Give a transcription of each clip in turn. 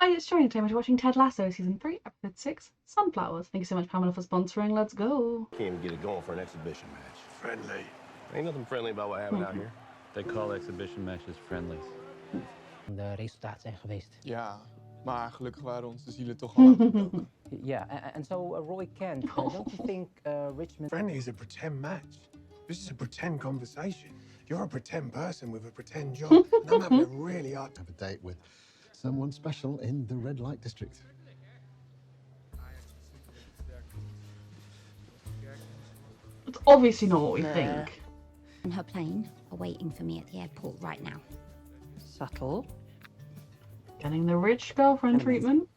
Hi, it's Joy Entertainment. We're watching Ted Lasso Season 3, Episode 6, Sunflowers. Thank you so much, Pamela, for sponsoring. Let's go. Can't even get it going for an exhibition match. Friendly. Ain't nothing friendly about what happened out here. They call exhibition matches friendlies. De resultaten zijn geweest. Ja, maar gelukkig waren onze zielen toch al uitgebroken. Yeah, and so Roy Kent, don't you think Richmond... Friendly is a pretend match. This is a pretend conversation. You're a pretend person with a pretend job. And I'm having a really hard Have a date with someone special in the red light district. It's obviously not what we think. And her plane are waiting for me at the airport right now. Subtle. Getting the rich girlfriend treatment.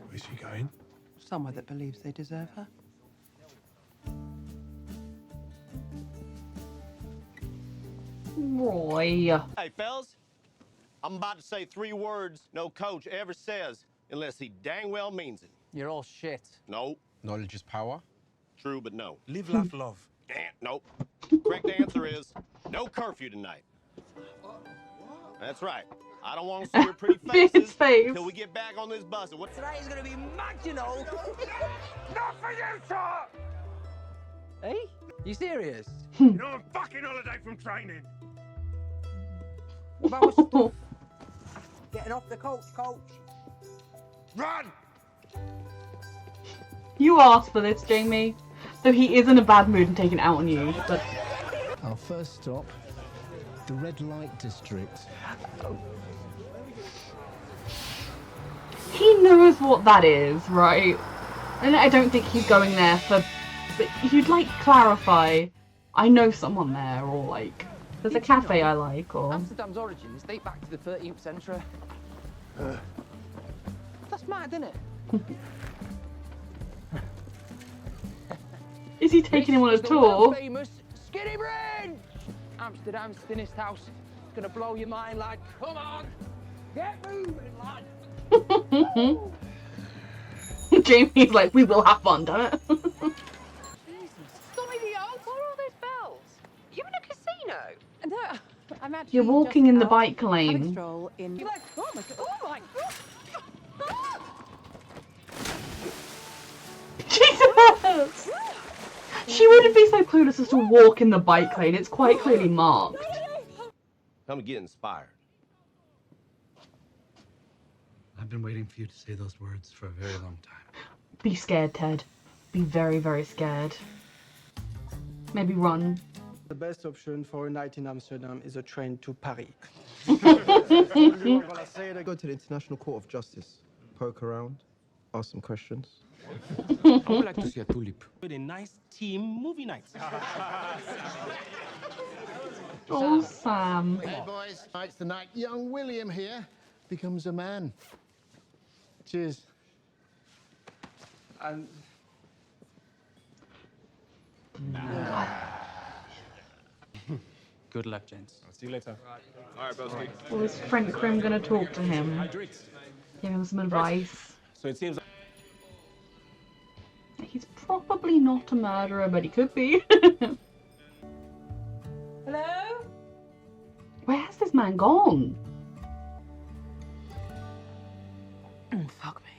Where's she going? Somewhere that believes they deserve her. Roy. Hey, fellas, I'm about to say 3 words no coach ever says unless he dang well means it. You're all shit. No. Knowledge is power. True, but no. Live, laugh, love. Nope. Correct answer is no curfew tonight. That's right. I don't want to see your pretty faces face. until we get back on this bus. And what Today is going to be mad, you know. Not for you, sir! Hey, you serious? You're on fucking holiday from training. What about my stuff? Getting off the coach. Run! You asked for this, Jamie. Though he is in a bad mood and taking it out on you. But Our first stop, the red light district. he knows what that is, right? And I don't think he's going there for... But you'd like clarify, I know someone there, or like, there's a cafe I like, or... Amsterdam's origins date back to the 13th century. That's mad, isn't it? Is he taking him on a This is the tour? world-famous Skinny Bridge! Amsterdam's thinnest house. It's gonna blow your mind, lad. Come on! Get moving, lad! Jamie's like, we will have fun, damn it. Stop idiot! What are all those bells? You in a casino? No, I'm actually You're walking in the out bike having a lane. stroll in... You're like, oh my god! Oh my god! Jesus! She wouldn't be so clueless as to walk in the bike lane. It's quite clearly marked. Come and get inspired. I've been waiting for you to say those words for a very long time. Be scared, Ted. Be very, very scared. Maybe run. The best option for a night in Amsterdam is a train to Paris. Go to the International Court of Justice, poke around, ask some questions. I would like to see a tulip. With a nice team movie night. Oh, Sam. Hey boys, tonight's the night young William here becomes a man. Cheers. And Good luck, gents. I'll see you later. All right, broski. Well, is Frank Krim gonna talk to him? Give him some advice. So it seems He's probably not a murderer, but he could be. Hello? Where has this man gone? Fuck me.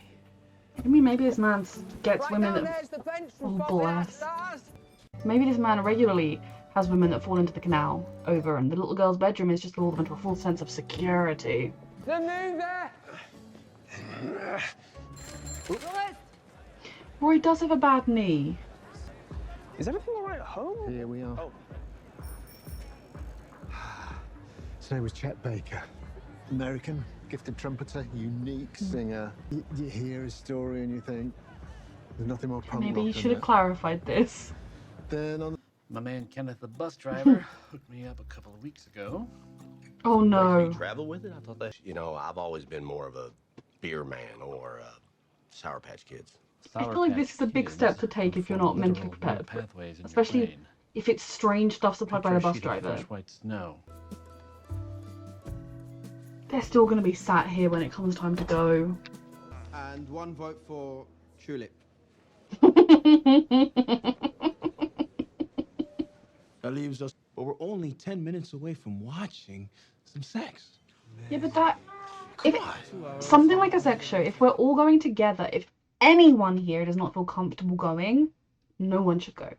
I mean, maybe this man gets Right women down that... there's the bench Oh, from Bob bless. Stars. Maybe this man regularly has women that fall into the canal over, and the little girl's bedroom is just lulled them into a full sense of security. The mover! Roy does have a bad knee. is everything all right at home? Here we are. His name was Chet Baker. American, gifted trumpeter, unique singer. You hear his story and you think, there's nothing more punk Maybe rock you than should have that. clarified this. Then on My man Kenneth, the bus driver, hooked me up a couple of weeks ago. Oh Do no. you travel with it? I thought that. You know, I've always been more of a beer man or Sour Patch Kids. I feel like this is a big step to take if you're not mentally prepared for it. Especially if it's strange stuff supplied by the bus driver. White snow. They're still going to be sat here when it comes time to go. And one vote for Tulip. That leaves us. But we're only 10 minutes away from watching some sex. Yeah, but that if something like a sex show, if we're all going together, if anyone here does not feel comfortable going, no one should go.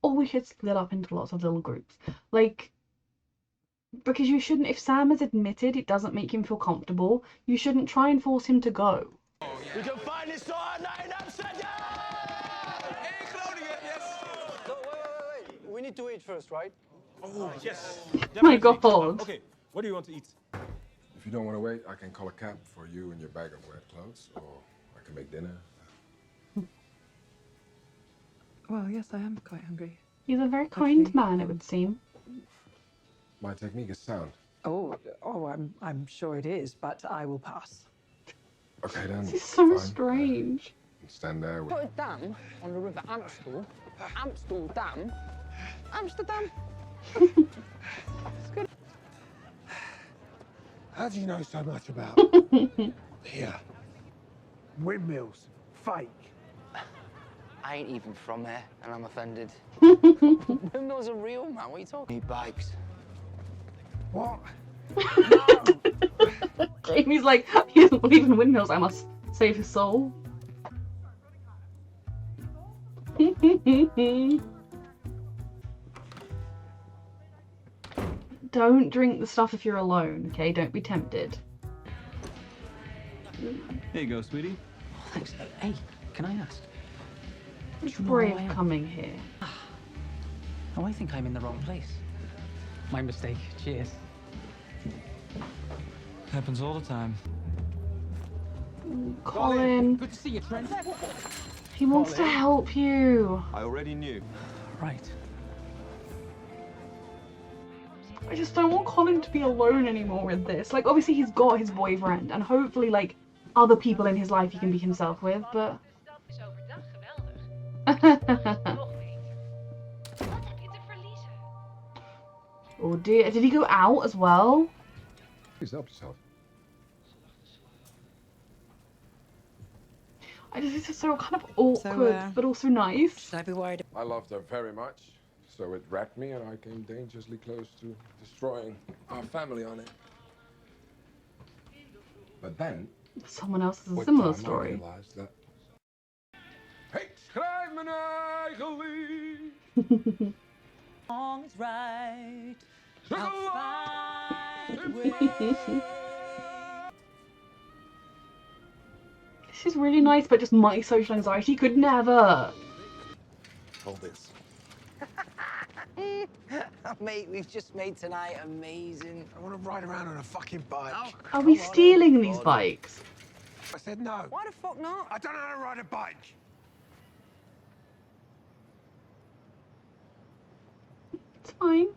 Or we should split up into lots of little groups. Like, because you shouldn't, if Sam has admitted it doesn't make him feel comfortable, you shouldn't try and force him to go. We can find this store night in Amsterdam! In Groningen, yes! No, wait. We need to eat first, right? Oh, yes. My God. Okay, what do you want to eat? If you don't want to wait, I can call a cab for you and your bag of wet clothes, or I can make dinner. Well, yes, I am quite hungry. He's a very kind man, it would seem. My technique is sound. Oh, I'm sure it is, but I will pass. Okay, then. This is so fine. strange. Stand there with... Put a dam on the River Amstel. Amstel Dam. Amsterdam. How do you know so much about here? Windmills. Fake. I ain't even from there, and I'm offended. Windmills are real, man. What are you talking? Need bikes. What? Jamie's like, he doesn't believe in windmills, I must save his soul. Don't drink the stuff if you're alone, okay? Don't be tempted. Here you go, sweetie. Oh, thanks. Hey, can I ask? It's brave coming here. Oh, I think I'm in the wrong place. My mistake. Cheers. Happens all the time. Colin, Good to see you, Trent. he wants to help you. I already knew. Right. I just don't want Colin to be alone anymore with this. Like, obviously he's got his boyfriend, and hopefully, like, other people in his life he can be himself with, but... Oh dear, did he go out as well? Please help yourself. This is so kind of awkward, but also nice. Should I be worried? I loved her very much, so it wrecked me and I came dangerously close to destroying our family on it. But then... Someone else has a with similar time, story. I realized that... Ik schrijf mijn eigen lied. Song is right. This is really nice, but just my social anxiety could never. Hold this. Mate, we've just made tonight amazing. I want to ride around on a fucking bike. Are we stealing these bikes? I said no. Why the fuck not? I don't know how to ride a bike. It's fine.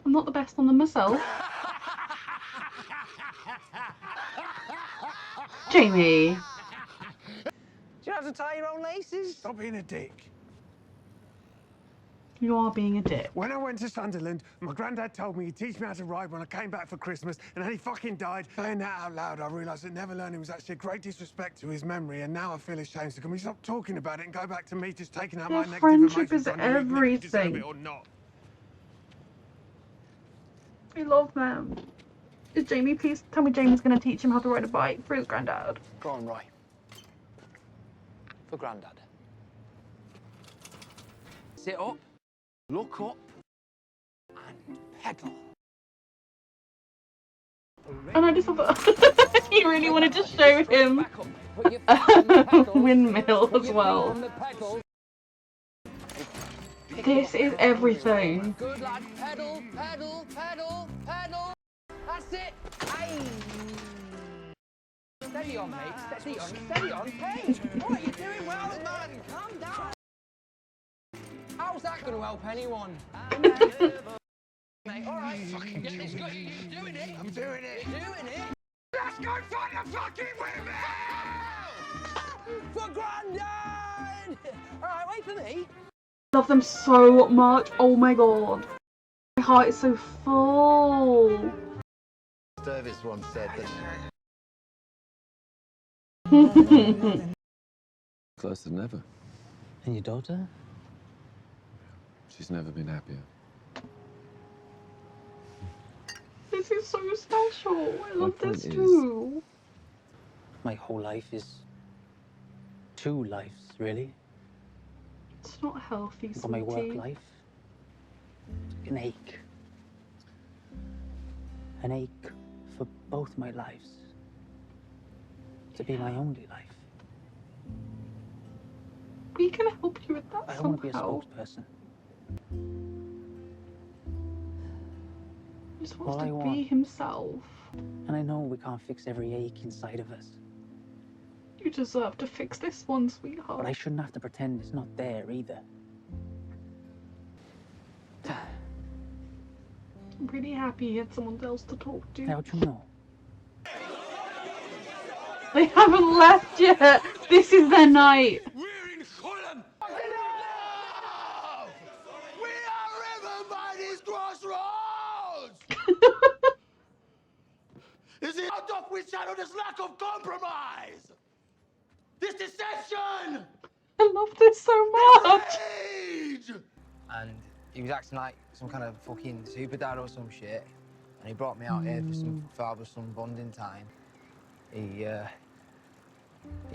I'm not the best on them myself. Jamie. Do you have to tie your own laces? Stop being a dick. You are being a dick. When I went to Sunderland, my granddad told me he'd teach me how to ride when I came back for Christmas, and then he fucking died. Saying that out loud, I realised that never learning was actually a great disrespect to his memory, and now I feel ashamed. So can we stop talking about it and go back to me just taking out Their my negative friendship emotions is on you, even if you deserve everything. it or not? I love them. Is Jamie, please tell me Jamie's going to teach him how to ride a bike for his granddad. Go on, Roy. For Grandad. Sit up, look up, and pedal. And I just thought he really wanted to show him Put your foot on the pedal. windmill Put as your well. feet on the pedal. This is everything. Good lad, pedal, pedal, pedal, pedal. That's it. Aye. Steady on, mate. Steady on, steady on. Hey, what? You're doing well, man. Calm down. How's that going to help anyone? Mate, all right. Fucking get this guy. You're doing it. I'm doing it. You're doing it. Let's go find the fucking windmill! For Grandad! All right, wait for me. Love them so much. Oh my god. My heart is so full. Service once said that. Closer than ever. And your daughter? She's never been happier. This is so special. I love this point is- too. My whole life is 2 lives, really. It's not healthy, For my work sweetie. life, an ache. An ache for both my lives. To be my only life. We can help you with that I don't want to be a somehow. spokesperson. He just All wants I to want- be himself. And I know we can't fix every ache inside of us. You deserve to fix this one, sweetheart. But I shouldn't have to pretend it's not there either. I'm pretty happy he had someone else to talk to. How'd you know? They haven't left yet. This is their night. We're in Holland! We are everybody's crossroads! Is it out of which shadow this lack of compromise? This deception! I love this so much. Rage! And he was acting like some kind of fucking super dad or some shit. And he brought me out here for some father-son bonding time. He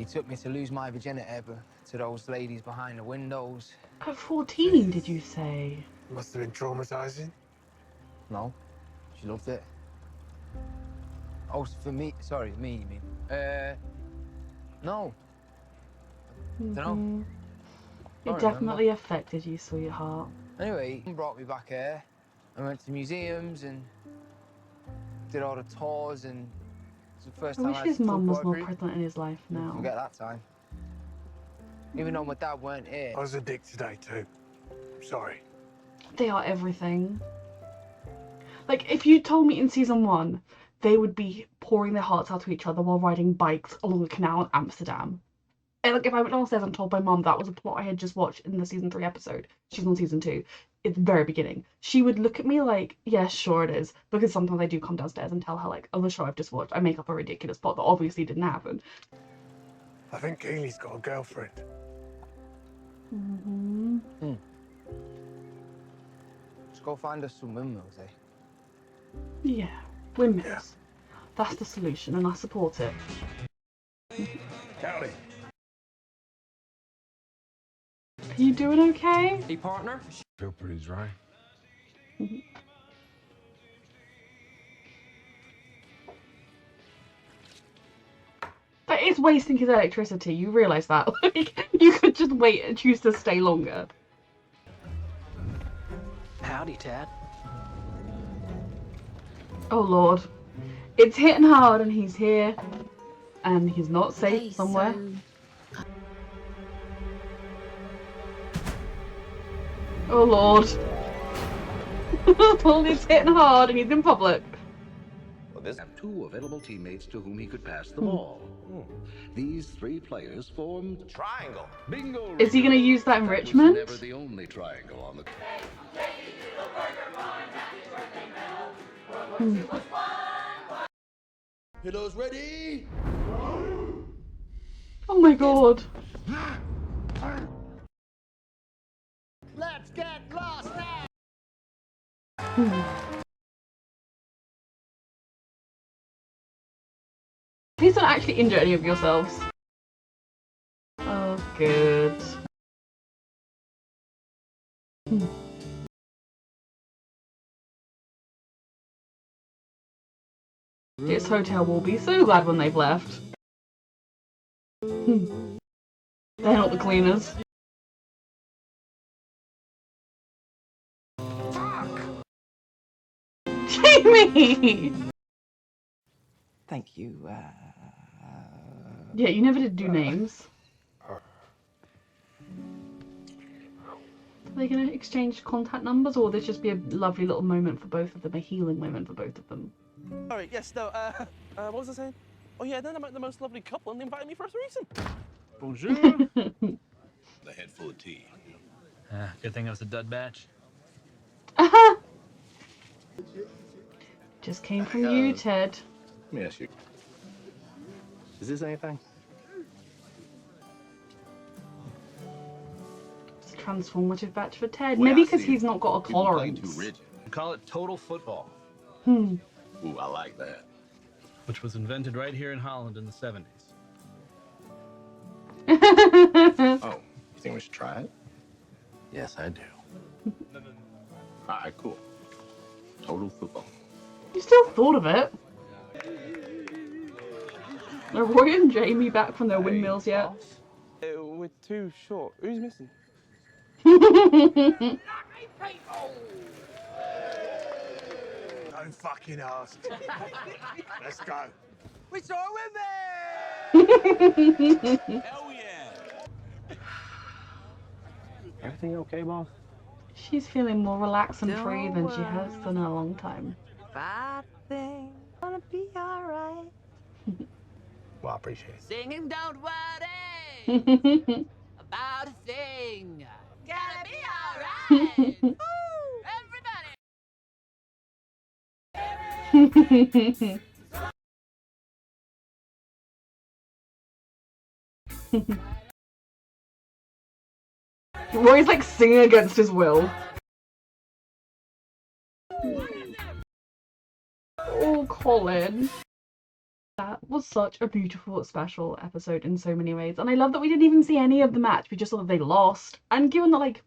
took me to lose my virginity to those ladies behind the windows. At 14, did you say? Must have been traumatizing. No, she loved it. Oh, for me, sorry, me, you mean? No. Dunno. It Don't definitely affected you, sweetheart. Anyway, he brought me back here. I went to museums and did all the tours, and it's the first I time wish I his had mum was football more group. present in his life now. Forget that time. Even though my dad weren't here. I was a dick today too. Sorry. They are everything. Like, if you told me in season 1, they would be pouring their hearts out to each other while riding bikes along the canal in Amsterdam. And like, if I went downstairs and told my mum that was a plot I had just watched in the season 3 episode, she's on season 2, at the very beginning, she would look at me like, yeah, sure it is. Because sometimes I do come downstairs and tell her, like, oh, the show I've just watched, I make up a ridiculous plot that obviously didn't happen. I think Keely's got a girlfriend. Let's go find us some windmills, eh? Yeah, windmills. That's the solution, and I support it. Howdy. Are you doing okay? Hey, partner? Feel pretty dry. That is wasting his electricity, you realise that? Like, you could just wait and choose to stay longer. Howdy, Tad. Oh lord. It's hitting hard and he's here. And he's not safe Okay, somewhere. Oh lord. Well, it's hitting hard and he's in public. Have 2 available teammates to whom he could pass the ball. These 3 players formed a triangle. Bingo! Is he going to use that in That was Richmond? never the only triangle on the. Pillows ready? Oh my god. Let's get lost now! Please don't actually injure any of yourselves. Oh, good. This hotel will be so glad when they've left. They're not the cleaners. Jamie! Thank you. Yeah, you never did do names. Are they going to exchange contact numbers, or will this just be a lovely little moment for both of them, a healing moment for both of them? Sorry, yes, no, what was I saying? Oh yeah, then I met the most lovely couple and they invited me for a threesome. Bonjour. The head full of tea. Good thing it was a dud batch. Just came from you, Ted. Let me ask you. Is this anything? It's a transformative batch for Ted. Well, Maybe I because see. he's not got a People playing tolerance. too rigid. Call it total football. Ooh, I like that. Which was invented right here in Holland in the 70s. Oh, you think we should try it? Yes, I do. All right, cool. Total football. You still thought of it. Are Roy and Jamie back from their windmills yet? We're too short. Who's missing? Don't fucking ask. Let's go. We saw a women! Hell yeah! Everything okay, boss? She's feeling more relaxed and free than she has done in a long time. Bad thing, gonna be alright. Well, I appreciate it. Singing, don't worry about a thing. Gonna be alright. Everybody. Roy's like singing against his will. Oh, Colin. That was such a beautiful special episode in so many ways. And I love that we didn't even see any of the match. We just saw that they lost. And given that, like,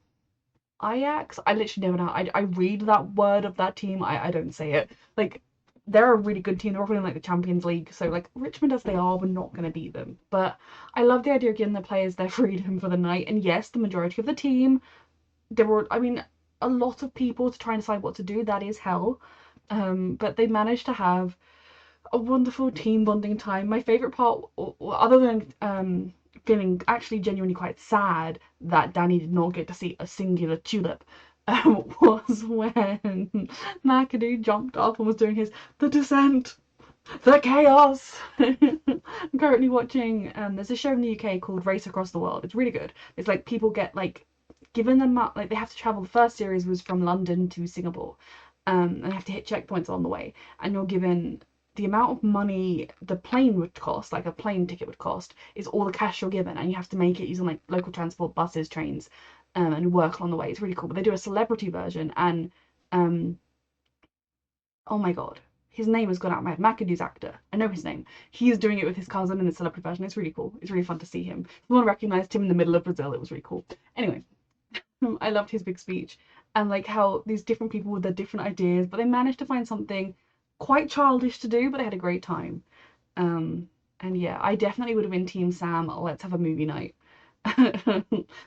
Ajax, I literally never know. I read that word of that team. I don't say it. Like, they're a really good team. They're often in, like, the Champions League. So, like, Richmond as they are, we're not going to beat them. But I love the idea of giving the players their freedom for the night. And yes, the majority of the team, there were, I mean, a lot of people to try and decide what to do. That is hell. But they managed to have a wonderful team bonding time. My favourite part, other than feeling actually genuinely quite sad that Danny did not get to see a singular tulip, was when McAdoo jumped up and was doing his The Descent, the Chaos. I'm currently watching, there's a show in the UK called Race Across the World. It's really good. It's like people get like given them like they have to travel. The first series was from London to Singapore, and they have to hit checkpoints on the way, and you're given the amount of money the plane would cost, like a plane ticket would cost, is all the cash you're given, and you have to make it using like local transport, buses, trains, and work along the way. It's really cool. But they do a celebrity version, and oh my god, his name has gone out of my head. McAdoo's actor, I know his name. He's doing it with his cousin in the celebrity version. It's really cool. It's really fun to see him. Someone recognized him in the middle of Brazil. It was really cool. Anyway, I loved his big speech and like how these different people with their different ideas, but they managed to find something quite childish to do, but they had a great time. And yeah, I definitely would have been Team Sam. Let's have a movie night.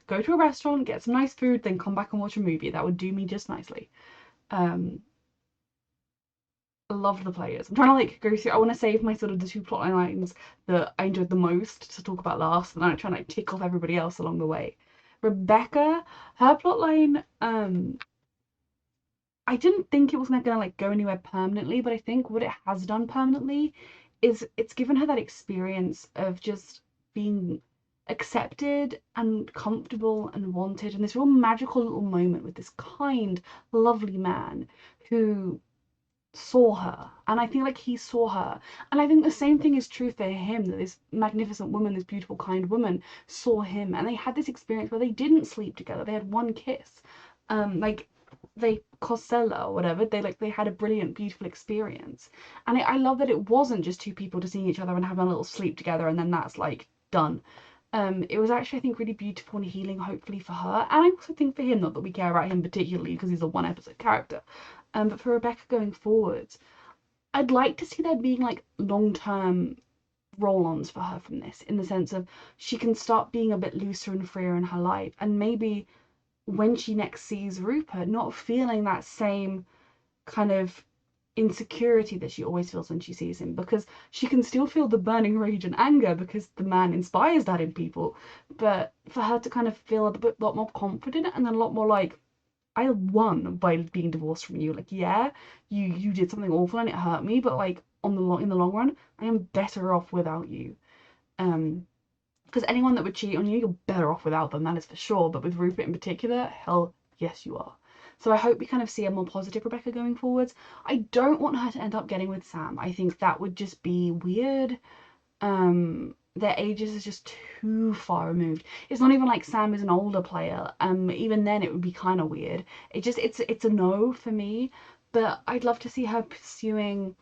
Go to a restaurant, get some nice food, then come back and watch a movie. That would do me just nicely. I loved the players. I'm trying to like go through. I want to save my sort of the two plotline lines that I enjoyed the most to talk about last, and I'm trying to like tick off everybody else along the way. Rebecca, her plotline, I didn't think it was not gonna like go anywhere permanently, but I think what it has done permanently is it's given her that experience of just being accepted and comfortable and wanted, and this real magical little moment with this kind, lovely man who saw her, and I think like he saw her, and I think the same thing is true for him, that this magnificent woman, this beautiful kind woman saw him, and they had this experience where they didn't sleep together, they had one kiss, like they Cosella or whatever, they had a brilliant beautiful experience, and I love that it wasn't just two people just seeing each other and having a little sleep together and then that's like done. It was actually, I think, really beautiful and healing, hopefully, for her. And I also think for him, not that we care about him particularly because he's a one-episode character, but for Rebecca going forwards, I'd like to see there being, like, long-term roll-ons for her from this, in the sense of she can start being a bit looser and freer in her life, and maybe when she next sees Rupert, not feeling that same kind of insecurity that she always feels when she sees him, because she can still feel the burning rage and anger because the man inspires that in people, but for her to kind of feel a lot more confident and then a lot more like, I won by being divorced from you. Like, yeah, you did something awful and it hurt me, but like in the long run, I am better off without you. Because anyone that would cheat on you, you're better off without them, that is for sure. But with Rupert in particular, hell yes you are. So I hope we kind of see a more positive Rebecca going forwards. I don't want her to end up getting with Sam. I think that would just be weird. Their ages is just too far removed. It's not even like Sam is an older player. Even then it would be kind of weird. It's a no for me. But I'd love to see her pursuing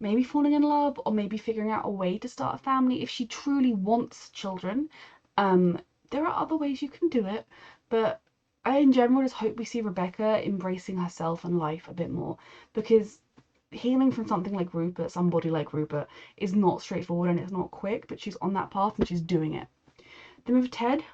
maybe falling in love or maybe figuring out a way to start a family if she truly wants children. There are other ways you can do it, but I in general just hope we see Rebecca embracing herself and life a bit more, because healing from something like Rupert, somebody like Rupert, is not straightforward and it's not quick, but she's on that path and she's doing it. Then with Ted,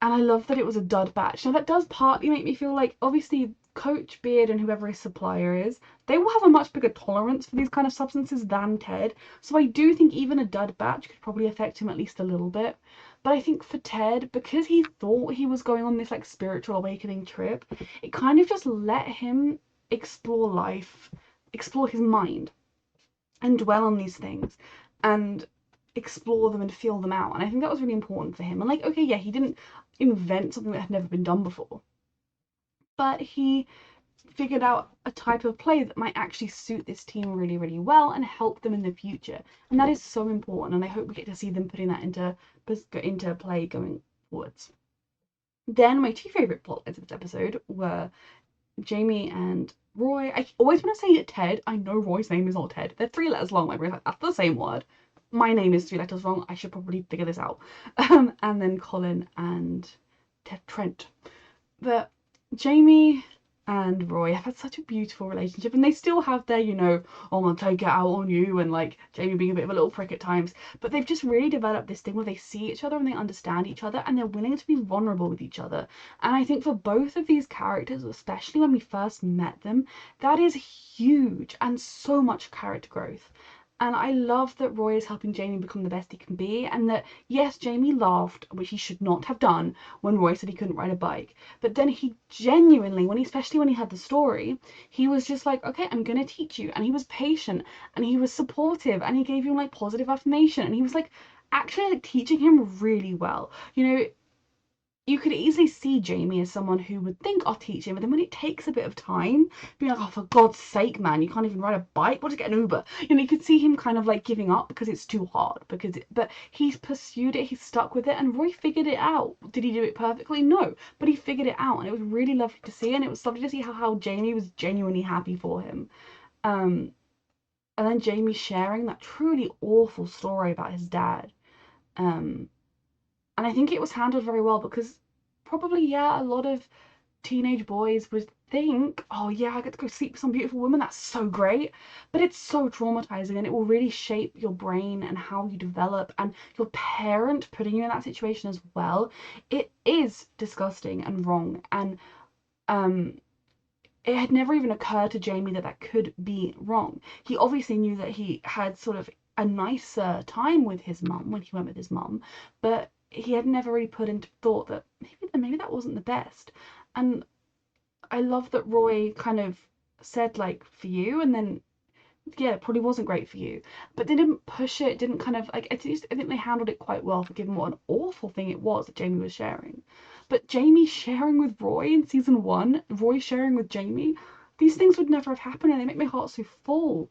and I love that it was a dud batch. Now that does partly make me feel like, obviously, Coach, Beard, and whoever his supplier is, they will have a much bigger tolerance for these kind of substances than Ted. So I do think even a dud batch could probably affect him at least a little bit. But I think for Ted, because he thought he was going on this like spiritual awakening trip, it kind of just let him explore life, explore his mind, and dwell on these things, and explore them and feel them out. And I think that was really important for him. And like, okay, yeah, he didn't invent something that had never been done before, but he figured out a type of play that might actually suit this team really, really well and help them in the future. And that is so important, and I hope we get to see them putting that into play going forwards. Then my two favourite plot lines of this episode were Jamie and Roy. I always want to say it Ted. I know Roy's name is not Ted. They're 3 letters long. Like, that's the same word. My name is 3 letters long. I should probably figure this out. And then Colin and Trent. But Jamie and Roy have had such a beautiful relationship, and they still have their, you know, oh, I'm gonna take it out on you, and like Jamie being a bit of a little prick at times, but they've just really developed this thing where they see each other and they understand each other and they're willing to be vulnerable with each other. And I think for both of these characters, especially when we first met them, that is huge and so much character growth. And I love that Roy is helping Jamie become the best he can be, and that, yes, Jamie laughed, which he should not have done, when Roy said he couldn't ride a bike. But then he genuinely, especially when he had the story, he was just like, okay, I'm going to teach you. And he was patient, and he was supportive, and he gave him like positive affirmation, and he was like actually like teaching him really well. You know, you could easily see Jamie as someone who would think, I'll teach him, but then when it takes a bit of time, being like, oh, for God's sake, man, you can't even ride a bike, we'll just get an Uber. You know, you could see him kind of like giving up because it's too hard, but he's pursued it, he's stuck with it, and Roy figured it out. Did he do it perfectly? No, but he figured it out, and it was really lovely to see, and it was lovely to see how Jamie was genuinely happy for him. And then Jamie sharing that truly awful story about his dad. And I think it was handled very well, because probably, yeah, a lot of teenage boys would think, oh yeah, I get to go sleep with some beautiful woman, that's so great. But it's so traumatizing, and it will really shape your brain and how you develop, and your parent putting you in that situation as well. It is disgusting and wrong, and it had never even occurred to Jamie that that could be wrong. He obviously knew that he had sort of a nicer time with his mum when he went with his mum, but he had never really put into thought that maybe that wasn't the best. And I love that Roy kind of said, like, for you, and then yeah, it probably wasn't great for you, but they didn't push it, didn't kind of like, I think they handled it quite well, for given what an awful thing it was that Jamie was sharing. But Jamie sharing with Roy in season 1, Roy sharing with Jamie, these things would never have happened, and they make my heart so full.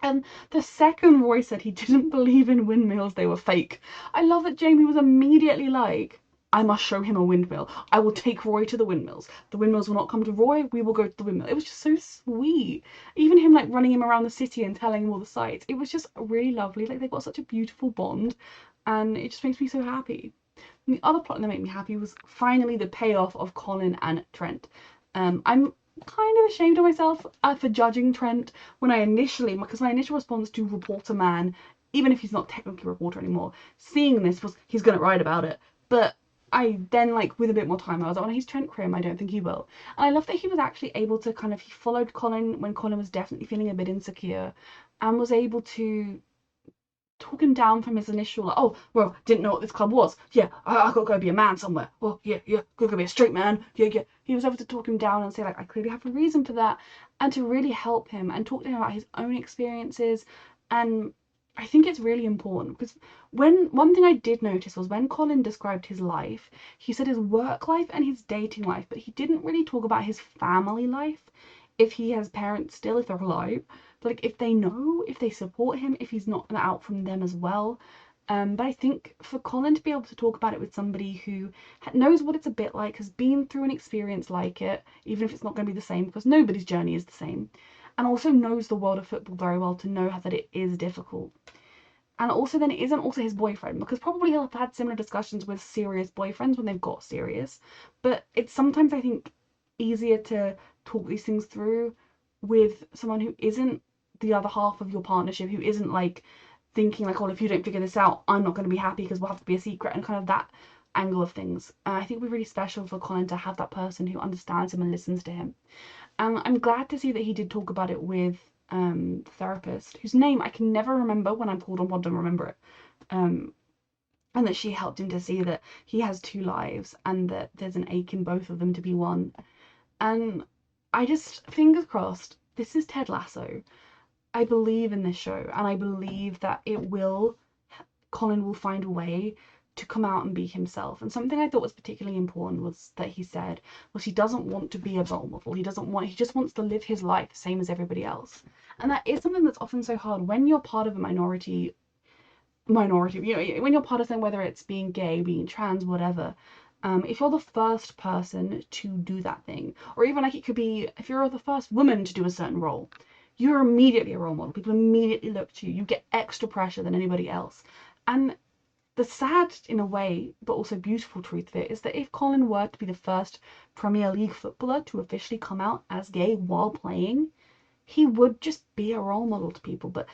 And the second Roy said he didn't believe in windmills, they were fake, I love that Jamie was immediately like, I must show him a windmill. I will take Roy to the windmills. The windmills will not come to Roy, we will go to the windmill. It was just so sweet. Even him like running him around the city and telling him all the sights. It was just really lovely. Like, they've got such a beautiful bond, and it just makes me so happy. And the other plot that made me happy was finally the payoff of Colin and Trent. I'm kind of ashamed of myself for judging Trent when because my initial response to Reporter Man, even if he's not technically a reporter anymore, seeing this was, he's gonna write about it. But I then, like, with a bit more time, I was like, oh, he's Trent Krim, I don't think he will. And I love that he was actually able to he followed Colin when Colin was definitely feeling a bit insecure, and was able to talk him down from his initial, like, oh, well, didn't know what this club was. Yeah, I gotta go be a man somewhere. Well, yeah, gotta go be a straight man. Yeah. He was able to talk him down and say, like, I clearly have a reason for that, and to really help him and talk to him about his own experiences. And I think it's really important, because one thing I did notice was when Colin described his life, he said his work life and his dating life, but he didn't really talk about his family life, if he has parents still, if they're alive, like if they know, if they support him, if he's not out from them as well. But I think for Colin to be able to talk about it with somebody who knows what it's a bit like, has been through an experience like it, even if it's not going to be the same, because nobody's journey is the same, and also knows the world of football very well to know that it is difficult. And also then it isn't also his boyfriend, because probably he'll have had similar discussions with serious boyfriends when they've got serious. But it's sometimes, I think, easier to talk these things through with someone who isn't the other half of your partnership, who isn't like thinking like, oh, if you don't figure this out, I'm not going to be happy because we'll have to be a secret, and kind of that angle of things. I think it would be really special for Colin to have that person who understands him and listens to him. And I'm glad to see that he did talk about it with the therapist, whose name I can never remember when I'm called on one, don't remember it. And that she helped him to see that he has two lives and that there's an ache in both of them to be one. And I just, fingers crossed, this is Ted Lasso. I believe in this show, and I believe that Colin will find a way to come out and be himself. And something I thought was particularly important was that he said, well, he doesn't want to be a role model. He just wants to live his life the same as everybody else. And that is something that's often so hard when you're part of a minority, you know, when you're part of something, whether it's being gay, being trans, whatever. If you're the first person to do that thing, or even like it could be if you're the first woman to do a certain role, you're immediately a role model. People immediately look to you. You get extra pressure than anybody else. And the sad, in a way, but also beautiful truth of it is that if Colin were to be the first Premier League footballer to officially come out as gay while playing, he would just be a role model to people. But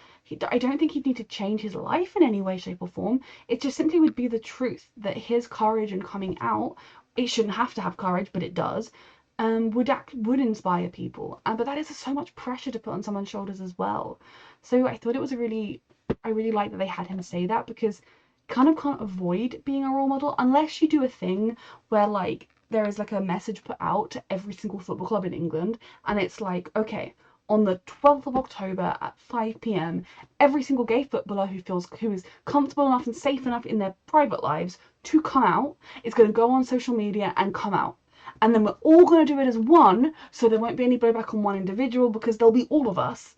I don't think he'd need to change his life in any way, shape or form. It just simply would be the truth that his courage in coming out, it shouldn't have to have courage, but it does, would inspire people. But that is so much pressure to put on someone's shoulders as well. So I thought it was I really like that they had him say that, because you kind of can't avoid being a role model unless you do a thing where like there is like a message put out to every single football club in England, and it's like, okay, on the 12th of October at 5 p.m, every single gay footballer who is comfortable enough and safe enough in their private lives to come out is going to go on social media and come out. And then we're all going to do it as one, so there won't be any blowback on one individual, because there'll be all of us.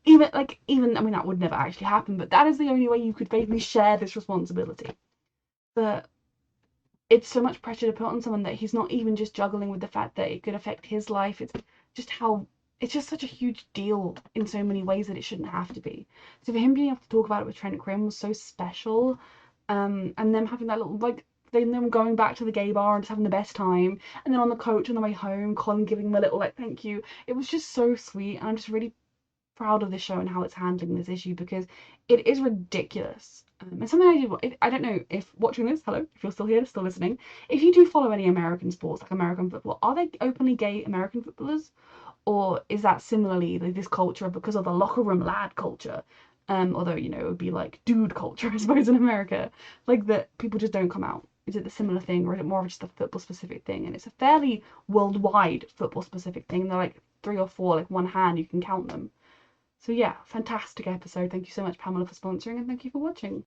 Even, I mean, that would never actually happen, but that is the only way you could basically share this responsibility. But it's so much pressure to put on someone that he's not even just juggling with the fact that it could affect his life. It's just such a huge deal in so many ways that it shouldn't have to be. So for him being able to talk about it with Trent Crimm was so special. And them having that little, like, them going back to the gay bar and just having the best time. And then on the coach on the way home, Colin giving him a little, like, thank you. It was just so sweet. And I'm just really proud of this show and how it's handling this issue, because it is ridiculous. And something I don't know if watching this, hello, if you're still here, still listening, if you do follow any American sports, like American football, are they openly gay American footballers? Or is that similarly like this culture because of the locker room lad culture? Although, you know, it would be like dude culture, I suppose, in America. Like that people just don't come out. Is it the similar thing, or is it more of just a football specific thing? And it's a fairly worldwide football specific thing. They're like 3 or 4, like one hand, you can count them. So yeah, fantastic episode. Thank you so much, Pamela, for sponsoring, and thank you for watching.